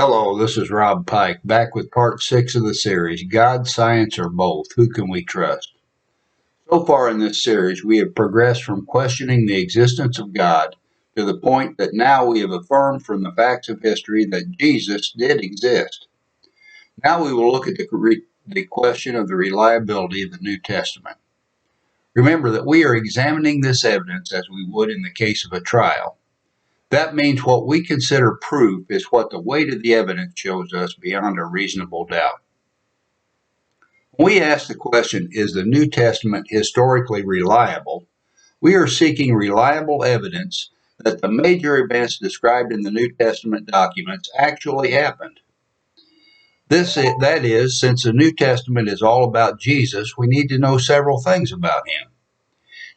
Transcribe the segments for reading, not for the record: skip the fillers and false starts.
Hello, this is Rob Pike, back with part 6 of the series, God, Science, or Both, Who Can We Trust? So far in this series, we have progressed from questioning the existence of God to the point that now we have affirmed from the facts of history that Jesus did exist. Now we will look at the question of the reliability of the New Testament. Remember that we are examining this evidence as we would in the case of a trial. That means what we consider proof is what the weight of the evidence shows us beyond a reasonable doubt. When we ask the question, is the New Testament historically reliable? We are seeking reliable evidence that the major events described in the New Testament documents actually happened. That is, since the New Testament is all about Jesus, we need to know several things about him.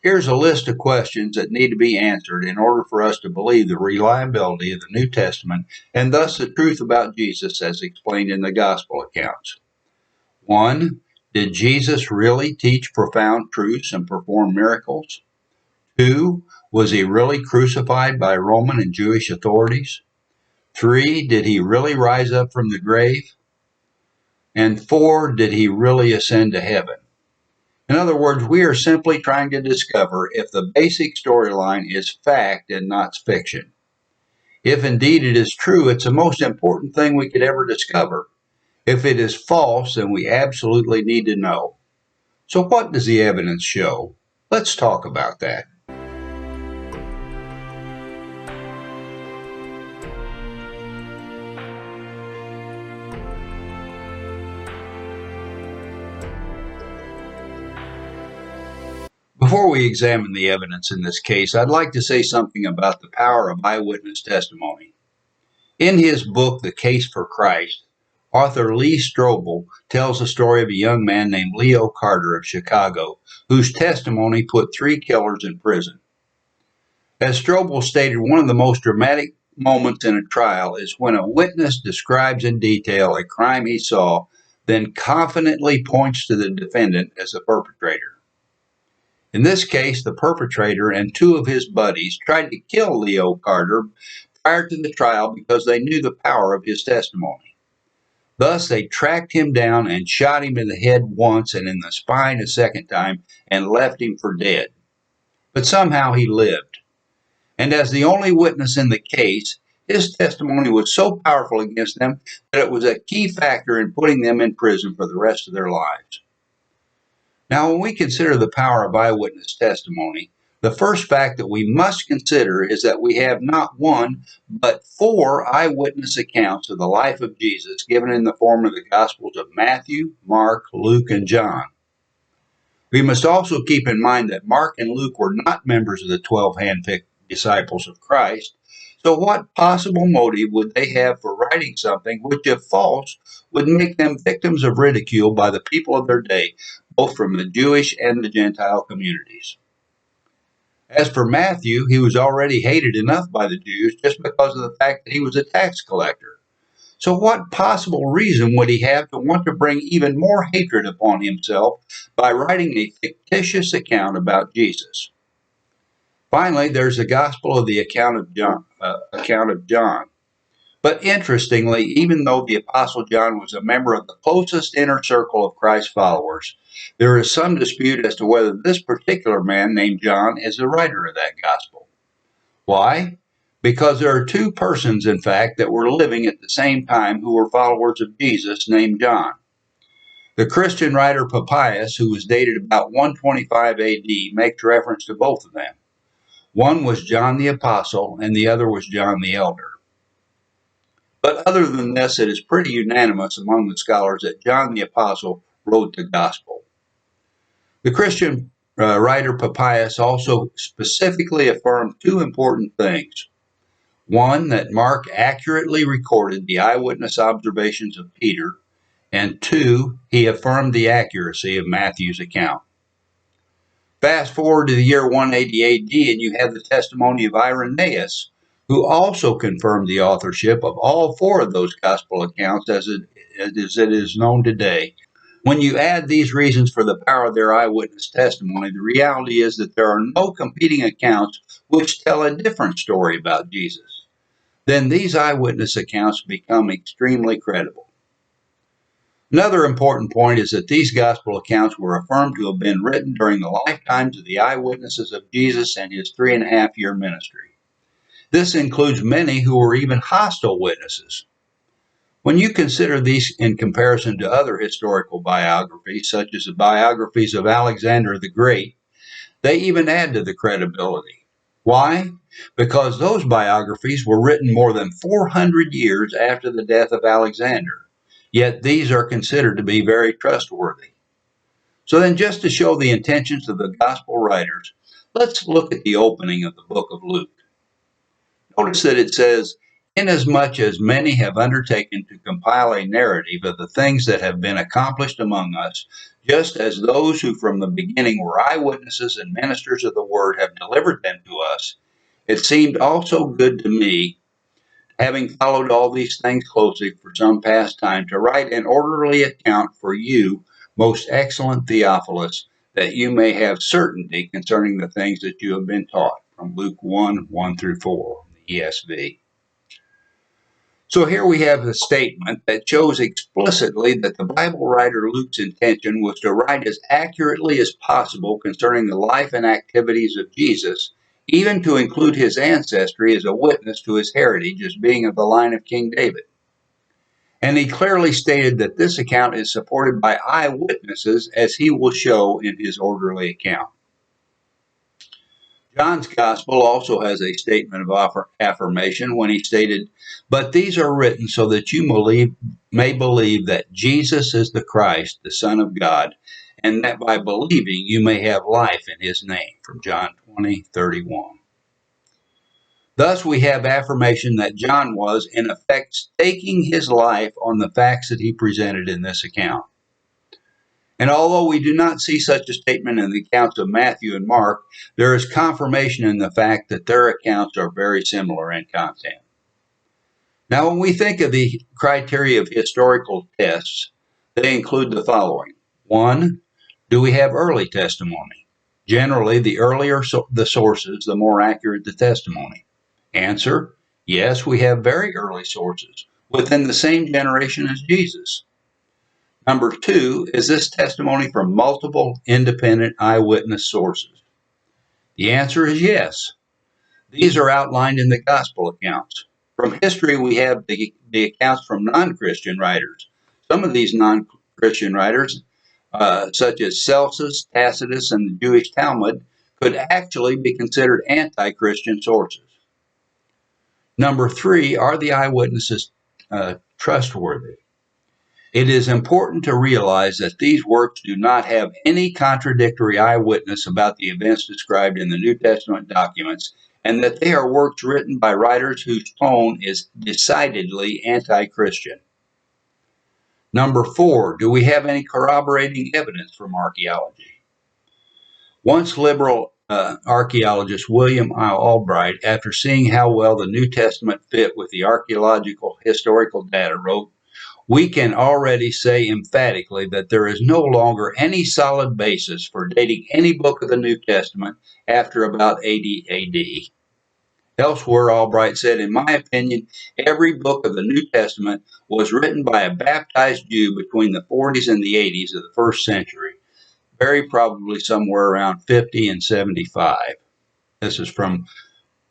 Here's a list of questions that need to be answered in order for us to believe the reliability of the New Testament and thus the truth about Jesus as explained in the gospel accounts. 1. Did Jesus really teach profound truths and perform miracles? 2. Was he really crucified by Roman and Jewish authorities? 3. Did he really rise up from the grave? And 4. Did he really ascend to heaven? In other words, we are simply trying to discover if the basic storyline is fact and not fiction. If indeed it is true, it's the most important thing we could ever discover. If it is false, then we absolutely need to know. So what does the evidence show? Let's talk about that. Before we examine the evidence in this case, I'd like to say something about the power of eyewitness testimony. In his book, The Case for Christ, author Lee Strobel tells the story of a young man named Leo Carter of Chicago, whose testimony put 3 killers in prison. As Strobel stated, one of the most dramatic moments in a trial is when a witness describes in detail a crime he saw, then confidently points to the defendant as the perpetrator. In this case, the perpetrator and 2 of his buddies tried to kill Leo Carter prior to the trial because they knew the power of his testimony. Thus, they tracked him down and shot him in the head once and in the spine a second time and left him for dead. But somehow he lived. And as the only witness in the case, his testimony was so powerful against them that it was a key factor in putting them in prison for the rest of their lives. Now, when we consider the power of eyewitness testimony, the first fact that we must consider is that we have not 1, but 4 eyewitness accounts of the life of Jesus given in the form of the Gospels of Matthew, Mark, Luke, and John. We must also keep in mind that Mark and Luke were not members of the 12 handpicked disciples of Christ, so what possible motive would they have for writing something which, if false, would make them victims of ridicule by the people of their day, both from the Jewish and the Gentile communities? As for Matthew, he was already hated enough by the Jews just because of the fact that he was a tax collector. So what possible reason would he have to want to bring even more hatred upon himself by writing a fictitious account about Jesus? Finally, there's the Gospel of the account of John. But interestingly, even though the Apostle John was a member of the closest inner circle of Christ's followers, there is some dispute as to whether this particular man named John is the writer of that gospel. Why? Because there are 2 persons, in fact, that were living at the same time who were followers of Jesus named John. The Christian writer Papias, who was dated about 125 AD, makes reference to both of them. One was John the Apostle, and the other was John the Elder. But other than this, it is pretty unanimous among the scholars that John the Apostle wrote the Gospel. The Christian writer Papias also specifically affirmed 2 important things. 1, that Mark accurately recorded the eyewitness observations of Peter, and 2, he affirmed the accuracy of Matthew's account. Fast forward to the year 180 AD, and you have the testimony of Irenaeus, who also confirmed the authorship of all 4 of those gospel accounts as it is known today. When you add these reasons for the power of their eyewitness testimony, the reality is that there are no competing accounts which tell a different story about Jesus. then these eyewitness accounts become extremely credible. Another important point is that these gospel accounts were affirmed to have been written during the lifetimes of the eyewitnesses of Jesus and his 3.5-year ministry. This includes many who were even hostile witnesses. When you consider these in comparison to other historical biographies, such as the biographies of Alexander the Great, they even add to the credibility. Why? Because those biographies were written more than 400 years after the death of Alexander. Yet these are considered to be very trustworthy. So then, just to show the intentions of the gospel writers, let's look at the opening of the book of Luke. Notice that it says, "Inasmuch as many have undertaken to compile a narrative of the things that have been accomplished among us, just as those who from the beginning were eyewitnesses and ministers of the word have delivered them to us, it seemed also good to me, having followed all these things closely for some past time, to write an orderly account for you, most excellent Theophilus, that you may have certainty concerning the things that you have been taught." From Luke 1:1-4, the ESV. So here we have the statement that shows explicitly that the Bible writer Luke's intention was to write as accurately as possible concerning the life and activities of Jesus, even to include his ancestry as a witness to his heritage as being of the line of King David. And he clearly stated that this account is supported by eyewitnesses, as he will show in his orderly account. John's Gospel also has a statement of affirmation when he stated, "But these are written so that you may believe that Jesus is the Christ, the Son of God, and that by believing you may have life in his name." From John 20:31. Thus we have affirmation that John was, in effect, staking his life on the facts that he presented in this account. And although we do not see such a statement in the accounts of Matthew and Mark, there is confirmation in the fact that their accounts are very similar in content. Now, when we think of the criteria of historical tests, they include the following. 1, do we have early testimony? Generally, the earlier the sources, the more accurate the testimony. Answer, yes, we have very early sources within the same generation as Jesus. Number 2, is this testimony from multiple independent eyewitness sources? The answer is yes. These are outlined in the gospel accounts. From history, we have the accounts from non-Christian writers. Some of these non-Christian writers, such as Celsus, Tacitus, and the Jewish Talmud, could actually be considered anti-Christian sources. Number 3, are the eyewitnesses trustworthy? It is important to realize that these works do not have any contradictory eyewitness about the events described in the New Testament documents, and that they are works written by writers whose tone is decidedly anti-Christian. Number 4, do we have any corroborating evidence from archaeology? Once liberal archaeologist William I. Albright, after seeing how well the New Testament fit with the archaeological historical data, wrote, "We can already say emphatically that there is no longer any solid basis for dating any book of the New Testament after about 80 AD. Elsewhere, Albright said, "In my opinion, every book of the New Testament was written by a baptized Jew between the 40s and the 80s of the first century, very probably somewhere around 50 and 75. This is from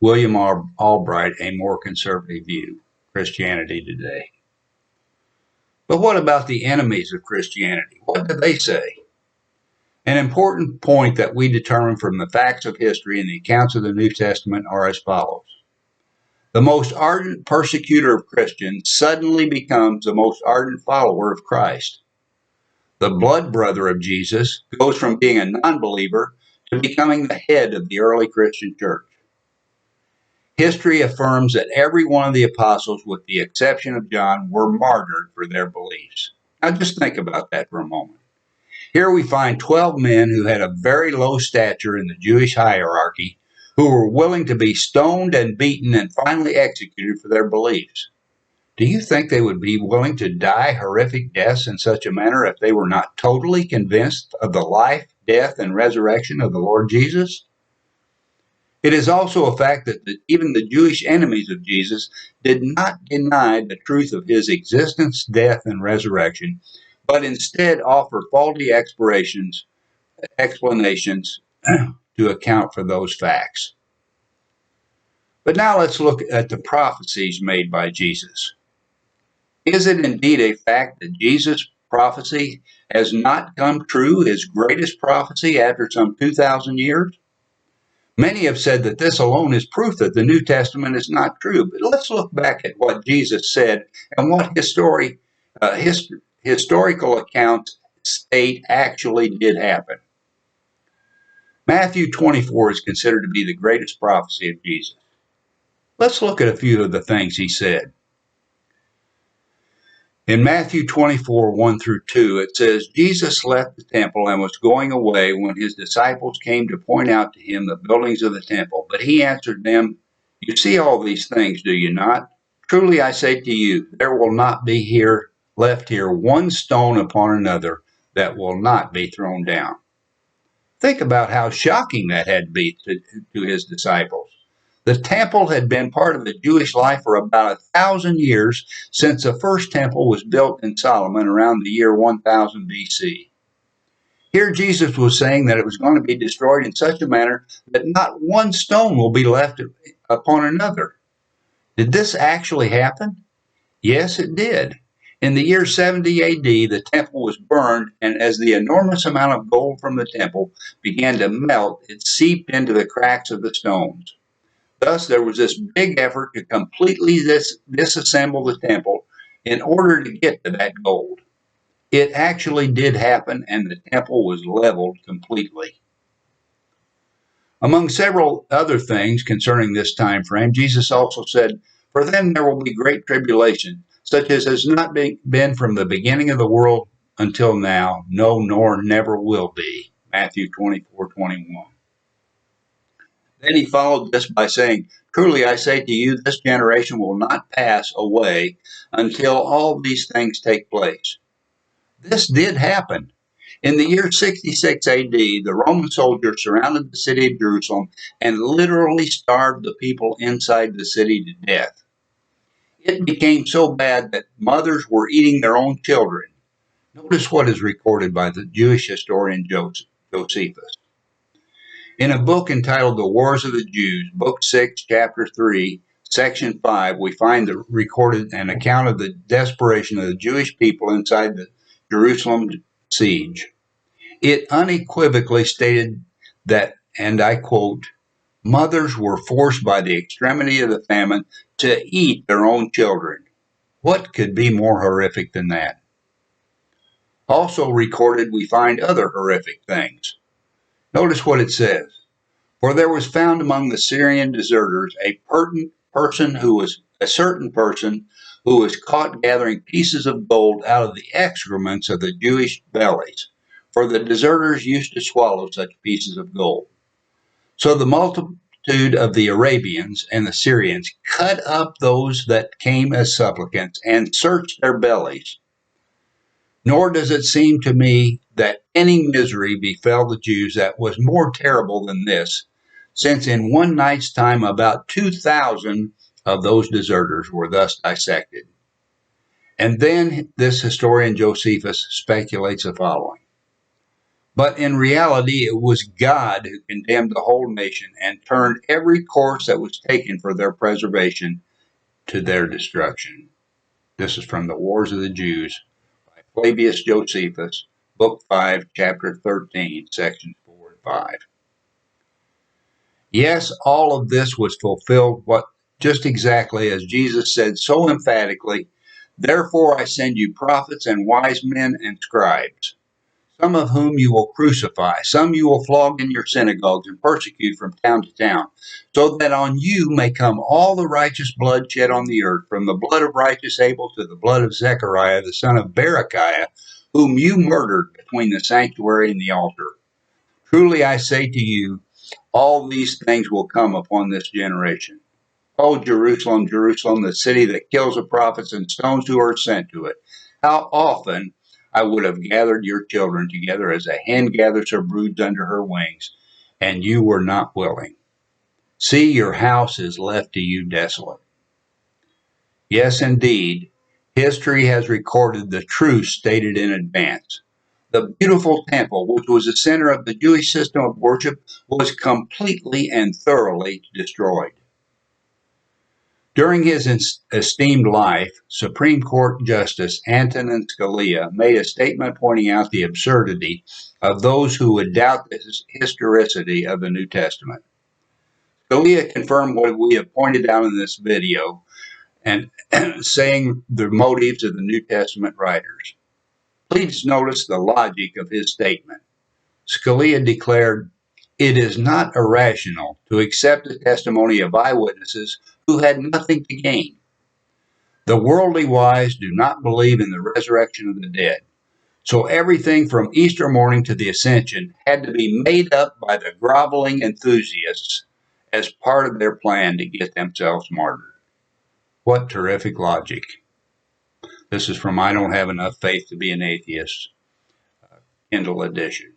William Albright, A More Conservative View, Christianity Today. But what about the enemies of Christianity? What do they say? An important point that we determine from the facts of history and the accounts of the New Testament are as follows. The most ardent persecutor of Christians suddenly becomes the most ardent follower of Christ. The blood brother of Jesus goes from being a non-believer to becoming the head of the early Christian church. History affirms that every one of the apostles, with the exception of John, were martyred for their beliefs. Now just think about that for a moment. Here we find 12 men who had a very low stature in the Jewish hierarchy, who were willing to be stoned and beaten and finally executed for their beliefs. Do you think they would be willing to die horrific deaths in such a manner if they were not totally convinced of the life, death, and resurrection of the Lord Jesus? It is also a fact that even the Jewish enemies of Jesus did not deny the truth of his existence, death, and resurrection, but instead offer faulty explanations to account for those facts. But now let's look at the prophecies made by Jesus. Is it indeed a fact that Jesus' prophecy has not come true, his greatest prophecy after some 2,000 years? Many have said that this alone is proof that the New Testament is not true. But let's look back at what Jesus said and what historical accounts state actually did happen. Matthew 24 is considered to be the greatest prophecy of Jesus. Let's look at a few of the things he said. In Matthew 24, 1 through 2, it says, Jesus left the temple and was going away when his disciples came to point out to him the buildings of the temple. But he answered them, "You see all these things, do you not? Truly I say to you, there will not be left here one stone upon another that will not be thrown down." Think about how shocking that had to be to his disciples. The temple had been part of the Jewish life for about 1,000 years since the first temple was built in Solomon around the year 1000 BC. Here Jesus was saying that it was going to be destroyed in such a manner that not one stone will be left upon another. Did this actually happen? Yes, it did. In the year 70 AD, the temple was burned, and as the enormous amount of gold from the temple began to melt, it seeped into the cracks of the stones. Thus, there was this big effort to completely disassemble the temple in order to get to that gold. It actually did happen, and the temple was leveled completely. Among several other things concerning this time frame, Jesus also said, "For then there will be great tribulation, such as has not been from the beginning of the world until now, no, nor never will be." Matthew 24:21. Then he followed this by saying, "Truly I say to you, this generation will not pass away until all these things take place." This did happen. In the year 66 AD, the Roman soldiers surrounded the city of Jerusalem and literally starved the people inside the city to death. It became so bad that mothers were eating their own children. Notice what is recorded by the Jewish historian Josephus. In a book entitled The Wars of the Jews, Book 6, Chapter 3, Section 5, we find recorded an account of the desperation of the Jewish people inside the Jerusalem siege. It unequivocally stated that, and I quote, "mothers were forced by the extremity of the famine to eat their own children." What could be more horrific than that? Also recorded, we find other horrific things. Notice what it says. "For there was found among the Syrian deserters a certain person who was caught gathering pieces of gold out of the excrements of the Jewish bellies, for the deserters used to swallow such pieces of gold. So the multitude of the Arabians and the Syrians cut up those that came as supplicants and searched their bellies. Nor does it seem to me that any misery befell the Jews that was more terrible than this, since in one night's time about 2,000 of those deserters were thus dissected." And then this historian Josephus speculates the following. "But in reality, it was God who condemned the whole nation and turned every course that was taken for their preservation to their destruction." This is from The Wars of the Jews by Flavius Josephus, Book 5, Chapter 13, Sections 4 and 5. Yes, all of this was fulfilled just exactly as Jesus said so emphatically, "Therefore I send you prophets and wise men and scribes, some of whom you will crucify, some you will flog in your synagogues and persecute from town to town, so that on you may come all the righteous blood shed on the earth, from the blood of righteous Abel to the blood of Zechariah, the son of Berechiah, whom you murdered between the sanctuary and the altar. Truly I say to you, all these things will come upon this generation. O Jerusalem, Jerusalem, the city that kills the prophets and stones who are sent to it. How often I would have gathered your children together as a hen gathers her broods under her wings, and you were not willing." See, your house is left to you desolate. Yes, indeed, history has recorded the truth stated in advance. The beautiful temple, which was the center of the Jewish system of worship, was completely and thoroughly destroyed. During his esteemed life, Supreme Court Justice Antonin Scalia made a statement pointing out the absurdity of those who would doubt the historicity of the New Testament. Scalia confirmed what we have pointed out in this video and saying the motives of the New Testament writers. Please notice the logic of his statement. Scalia declared, "It is not irrational to accept the testimony of eyewitnesses who had nothing to gain. The worldly wise do not believe in the resurrection of the dead. So everything from Easter morning to the Ascension had to be made up by the groveling enthusiasts as part of their plan to get themselves martyred." What terrific logic. This is from I Don't Have Enough Faith to Be an Atheist, Kindle edition.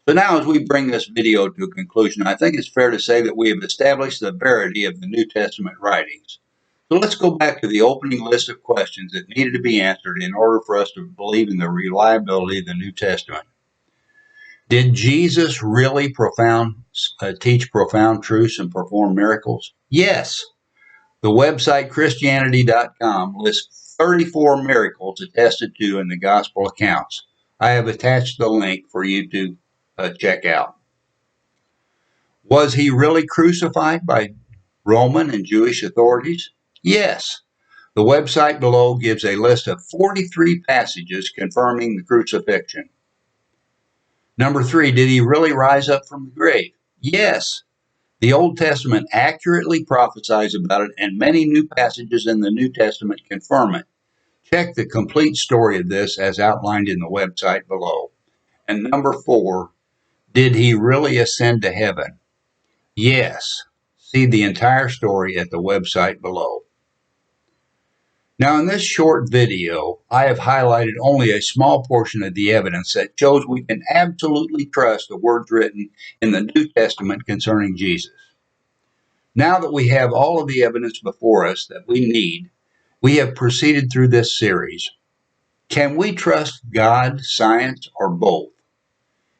So now, as we bring this video to a conclusion, I think it's fair to say that we have established the verity of the New Testament writings. So let's go back to the opening list of questions that needed to be answered in order for us to believe in the reliability of the New Testament. Did Jesus really teach profound truths and perform miracles? Yes. The website Christianity.com lists 34 miracles attested to in the gospel accounts. I have attached the link for you to check out. Was he really crucified by Roman and Jewish authorities? Yes. The website below gives a list of 43 passages confirming the crucifixion. Number 3, did he really rise up from the grave? Yes. The Old Testament accurately prophesies about it, and many new passages in the New Testament confirm it. Check the complete story of this as outlined in the website below. And number 4, did he really ascend to heaven? Yes. See the entire story at the website below. Now, in this short video, I have highlighted only a small portion of the evidence that shows we can absolutely trust the words written in the New Testament concerning Jesus. Now that we have all of the evidence before us that we need, we have proceeded through this series. Can we trust God, science, or both?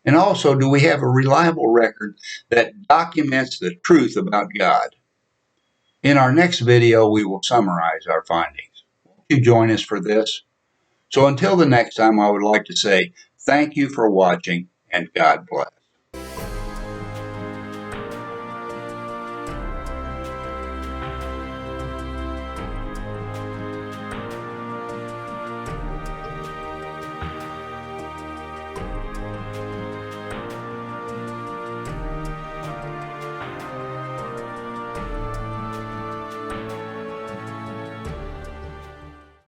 And also, do we have a reliable record that documents the truth about God? In our next video, we will summarize our findings. Won't you join us for this? So until the next time, I would like to say thank you for watching, and God bless.